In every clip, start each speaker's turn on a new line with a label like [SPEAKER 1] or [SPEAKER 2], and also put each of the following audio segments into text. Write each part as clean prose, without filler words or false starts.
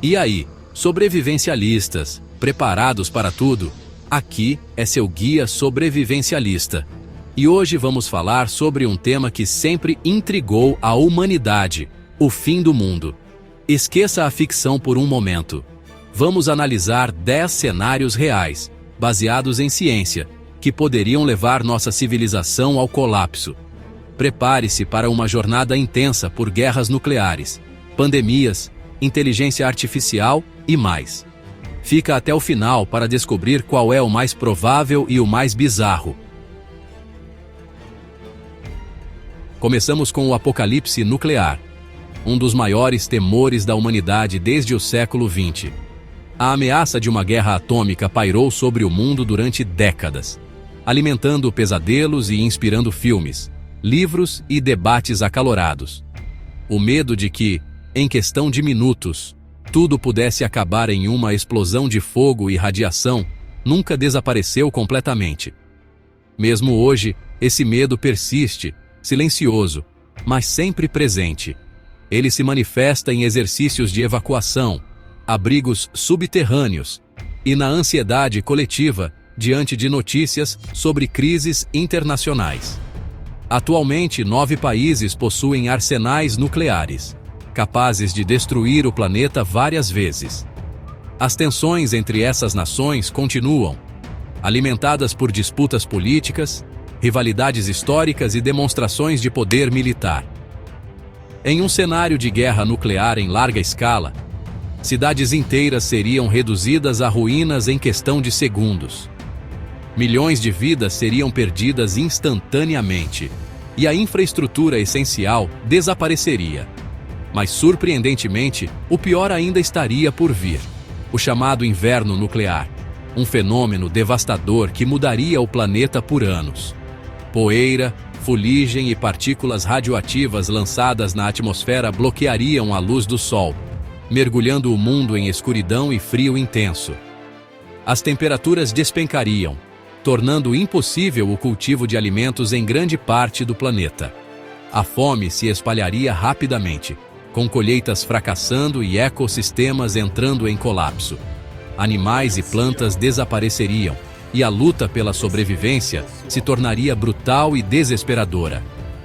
[SPEAKER 1] E aí, sobrevivencialistas, preparados para tudo? Aqui é seu guia sobrevivencialista. E hoje vamos falar sobre um tema que sempre intrigou a humanidade: o fim do mundo. Esqueça a ficção por um momento. Vamos analisar 10 cenários reais, baseados em ciência, que poderiam levar nossa civilização ao colapso. Prepare-se para uma jornada intensa por guerras nucleares, pandemias, inteligência artificial e mais. Fica até o final para descobrir qual é o mais provável e o mais bizarro. Começamos com o apocalipse nuclear, um dos maiores temores da humanidade desde o século XX. A ameaça de uma guerra atômica pairou sobre o mundo durante décadas, alimentando pesadelos e inspirando filmes, livros e debates acalorados. O medo de que, em questão de minutos, tudo pudesse acabar em uma explosão de fogo e radiação nunca desapareceu completamente. Mesmo hoje, esse medo persiste, silencioso, mas sempre presente. Ele se manifesta em exercícios de evacuação, abrigos subterrâneos e na ansiedade coletiva diante de notícias sobre crises internacionais. Atualmente, 9 países possuem arsenais nucleares, capazes de destruir o planeta várias vezes. As tensões entre essas nações continuam, alimentadas por disputas políticas, rivalidades históricas e demonstrações de poder militar. Em um cenário de guerra nuclear em larga escala, cidades inteiras seriam reduzidas a ruínas em questão de segundos. Milhões de vidas seriam perdidas instantaneamente, e a infraestrutura essencial desapareceria. Mas, surpreendentemente, o pior ainda estaria por vir: o chamado inverno nuclear, um fenômeno devastador que mudaria o planeta por anos. Poeira, fuligem e partículas radioativas lançadas na atmosfera bloqueariam a luz do Sol, mergulhando o mundo em escuridão e frio intenso. As temperaturas despencariam, tornando impossível o cultivo de alimentos em grande parte do planeta. A fome se espalharia rapidamente, com colheitas fracassando e ecossistemas entrando em colapso. Animais e plantas desapareceriam, e a luta pela sobrevivência se tornaria brutal e desesperadora.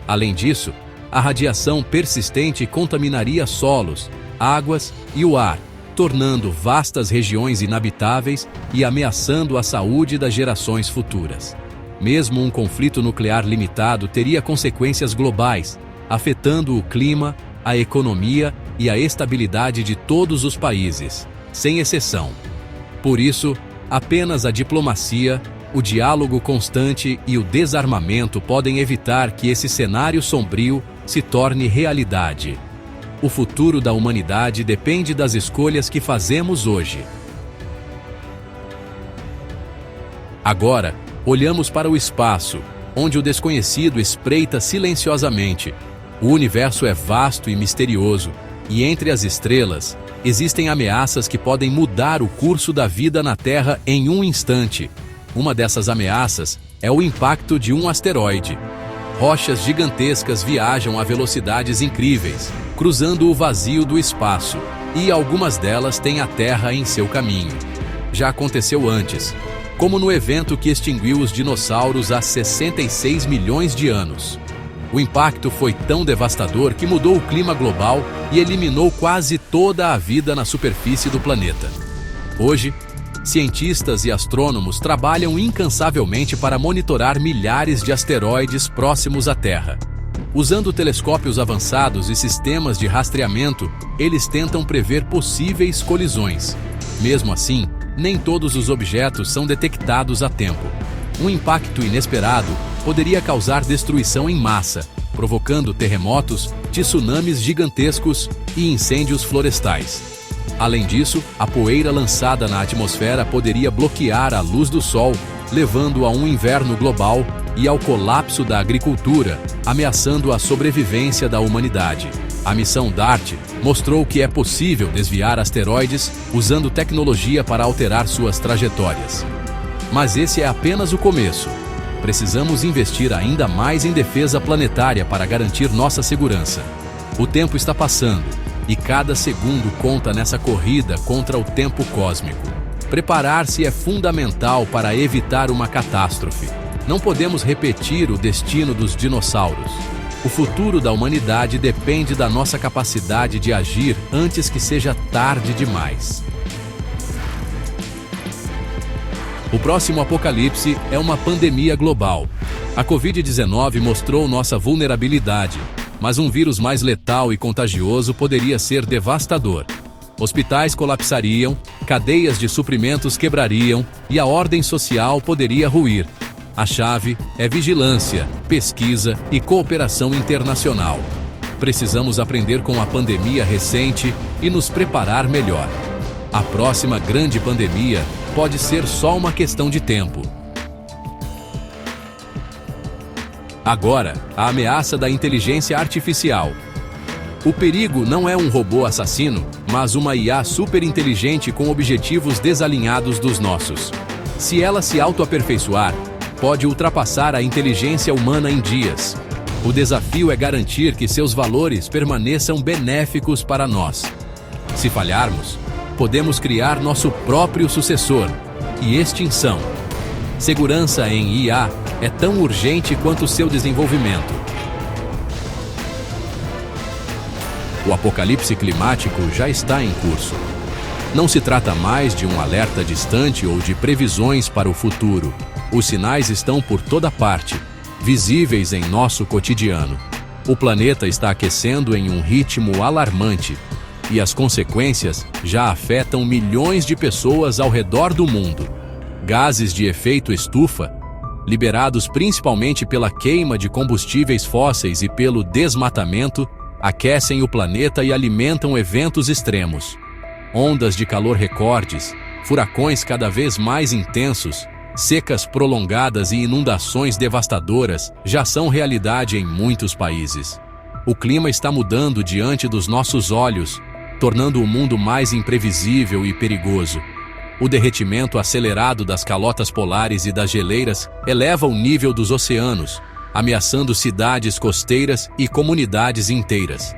[SPEAKER 1] Além disso, a radiação persistente contaminaria solos, águas e o ar, tornando vastas regiões inabitáveis e ameaçando a saúde das gerações futuras. Mesmo um conflito nuclear limitado teria consequências globais, afetando o clima, a economia e a estabilidade de todos os países, sem exceção. Por isso, apenas a diplomacia, o diálogo constante e o desarmamento podem evitar que esse cenário sombrio se torne realidade. O futuro da humanidade depende das escolhas que fazemos hoje. Agora, olhamos para o espaço, onde o desconhecido espreita silenciosamente. O universo é vasto e misterioso, e entre as estrelas, existem ameaças que podem mudar o curso da vida na Terra em um instante. Uma dessas ameaças é o impacto de um asteroide. Rochas gigantescas viajam a velocidades incríveis, cruzando o vazio do espaço, e algumas delas têm a Terra em seu caminho. Já aconteceu antes, como no evento que extinguiu os dinossauros há 66 milhões de anos. O impacto foi tão devastador que mudou o clima global e eliminou quase toda a vida na superfície do planeta. Hoje, cientistas e astrônomos trabalham incansavelmente para monitorar milhares de asteroides próximos à Terra. Usando telescópios avançados e sistemas de rastreamento, eles tentam prever possíveis colisões. Mesmo assim, nem todos os objetos são detectados a tempo. Um impacto inesperado poderia causar destruição em massa, provocando terremotos, tsunamis gigantescos e incêndios florestais. Além disso, a poeira lançada na atmosfera poderia bloquear a luz do Sol, levando a um inverno global e ao colapso da agricultura, ameaçando a sobrevivência da humanidade. A missão DART mostrou que é possível desviar asteroides usando tecnologia para alterar suas trajetórias. Mas esse é apenas o começo. Precisamos investir ainda mais em defesa planetária para garantir nossa segurança. O tempo está passando, e cada segundo conta nessa corrida contra o tempo cósmico. Preparar-se é fundamental para evitar uma catástrofe. Não podemos repetir o destino dos dinossauros. O futuro da humanidade depende da nossa capacidade de agir antes que seja tarde demais. O próximo apocalipse é uma pandemia global. A Covid-19 mostrou nossa vulnerabilidade, mas um vírus mais letal e contagioso poderia ser devastador. Hospitais colapsariam, cadeias de suprimentos quebrariam e a ordem social poderia ruir. A chave é vigilância, pesquisa e cooperação internacional. Precisamos aprender com a pandemia recente e nos preparar melhor. A próxima grande pandemia pode ser só uma questão de tempo. Agora, a ameaça da inteligência artificial. O perigo não é um robô assassino, mas uma IA superinteligente com objetivos desalinhados dos nossos. Se ela se autoaperfeiçoar, pode ultrapassar a inteligência humana em dias. O desafio é garantir que seus valores permaneçam benéficos para nós. Se falharmos, podemos criar nosso próprio sucessor e extinção. Segurança em IA é tão urgente quanto seu desenvolvimento. O apocalipse climático já está em curso. Não se trata mais de um alerta distante ou de previsões para o futuro. Os sinais estão por toda parte, visíveis em nosso cotidiano. O planeta está aquecendo em um ritmo alarmante e as consequências já afetam milhões de pessoas ao redor do mundo. Gases de efeito estufa, liberados principalmente pela queima de combustíveis fósseis e pelo desmatamento, aquecem o planeta e alimentam eventos extremos. Ondas de calor recordes, furacões cada vez mais intensos, secas prolongadas e inundações devastadoras já são realidade em muitos países. O clima está mudando diante dos nossos olhos, tornando o mundo mais imprevisível e perigoso. O derretimento acelerado das calotas polares e das geleiras eleva o nível dos oceanos, ameaçando cidades costeiras e comunidades inteiras.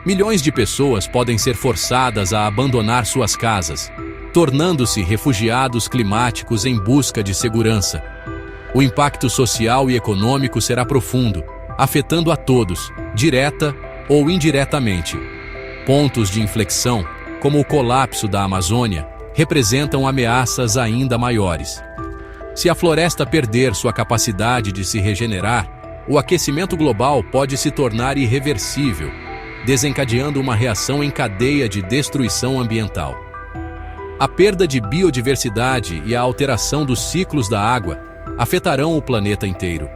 [SPEAKER 1] Milhões de pessoas podem ser forçadas a abandonar suas casas, tornando-se refugiados climáticos em busca de segurança. O impacto social e econômico será profundo, afetando a todos, direta ou indiretamente. Pontos de inflexão, como o colapso da Amazônia, representam ameaças ainda maiores. Se a floresta perder sua capacidade de se regenerar, o aquecimento global pode se tornar irreversível, desencadeando uma reação em cadeia de destruição ambiental. A perda de biodiversidade e a alteração dos ciclos da água afetarão o planeta inteiro.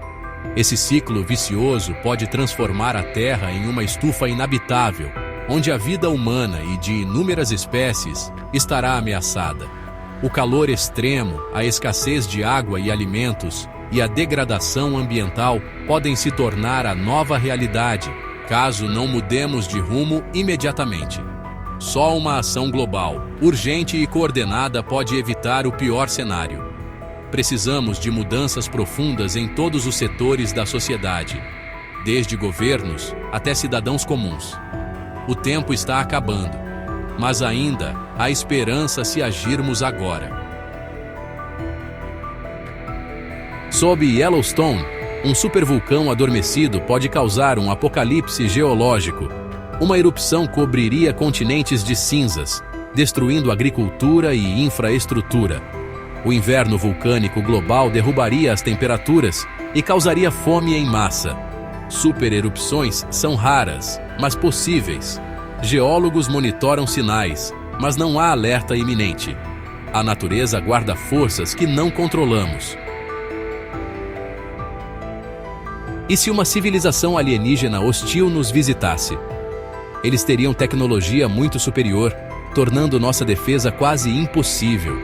[SPEAKER 1] Esse ciclo vicioso pode transformar a Terra em uma estufa inabitável, onde a vida humana e de inúmeras espécies estará ameaçada. O calor extremo, a escassez de água e alimentos e a degradação ambiental podem se tornar a nova realidade, caso não mudemos de rumo imediatamente. Só uma ação global, urgente e coordenada pode evitar o pior cenário. Precisamos de mudanças profundas em todos os setores da sociedade, desde governos até cidadãos comuns. O tempo está acabando, mas ainda há esperança se agirmos agora. Sob Yellowstone, um supervulcão adormecido pode causar um apocalipse geológico. Uma erupção cobriria continentes de cinzas, destruindo agricultura e infraestrutura. O inverno vulcânico global derrubaria as temperaturas e causaria fome em massa. Supererupções são raras, mas possíveis. Geólogos monitoram sinais, mas não há alerta iminente. A natureza guarda forças que não controlamos. E se uma civilização alienígena hostil nos visitasse? Eles teriam tecnologia muito superior, tornando nossa defesa quase impossível.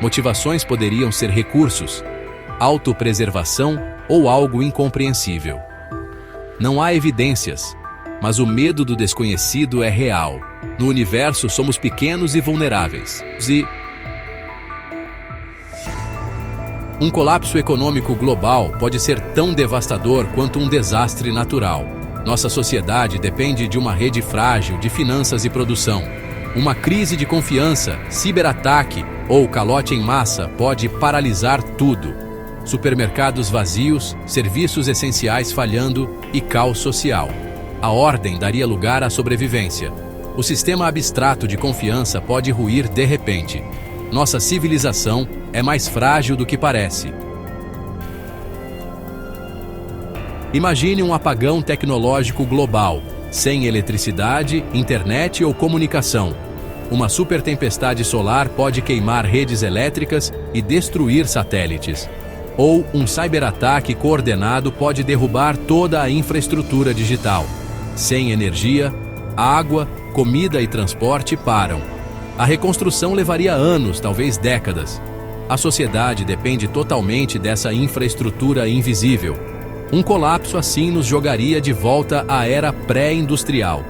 [SPEAKER 1] Motivações poderiam ser recursos, autopreservação ou algo incompreensível. Não há evidências, mas o medo do desconhecido é real. No universo somos pequenos e vulneráveis. Um colapso econômico global pode ser tão devastador quanto um desastre natural. Nossa sociedade depende de uma rede frágil de finanças e produção. Uma crise de confiança, ciberataque ou calote em massa pode paralisar tudo. Supermercados vazios, serviços essenciais falhando e caos social. A ordem daria lugar à sobrevivência. O sistema abstrato de confiança pode ruir de repente. Nossa civilização é mais frágil do que parece. Imagine um apagão tecnológico global, sem eletricidade, internet ou comunicação. Uma supertempestade solar pode queimar redes elétricas e destruir satélites. Ou um ciberataque coordenado pode derrubar toda a infraestrutura digital. Sem energia, água, comida e transporte param. A reconstrução levaria anos, talvez décadas. A sociedade depende totalmente dessa infraestrutura invisível. Um colapso assim nos jogaria de volta à era pré-industrial.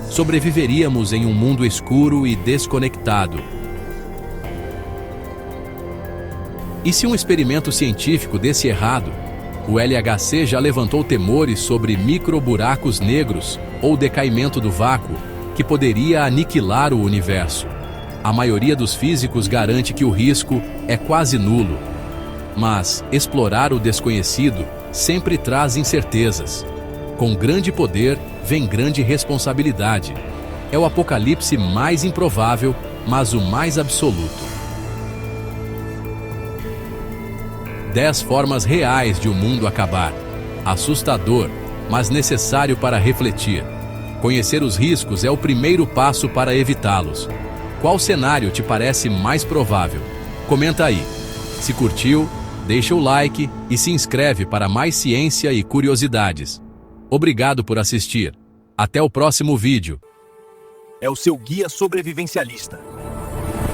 [SPEAKER 1] Sobreviveríamos em um mundo escuro e desconectado. E se um experimento científico desse errado? O LHC já levantou temores sobre microburacos negros ou decaimento do vácuo, que poderia aniquilar o universo. A maioria dos físicos garante que o risco é quase nulo. Mas explorar o desconhecido sempre traz incertezas. Com grande poder, vem grande responsabilidade. É o apocalipse mais improvável, mas o mais absoluto. 10 formas reais de o mundo acabar. Assustador, mas necessário para refletir. Conhecer os riscos é o primeiro passo para evitá-los. Qual cenário te parece mais provável? Comenta aí. Se curtiu, deixa o like e se inscreve para mais ciência e curiosidades. Obrigado por assistir. Até o próximo vídeo.
[SPEAKER 2] É o seu guia sobrevivencialista.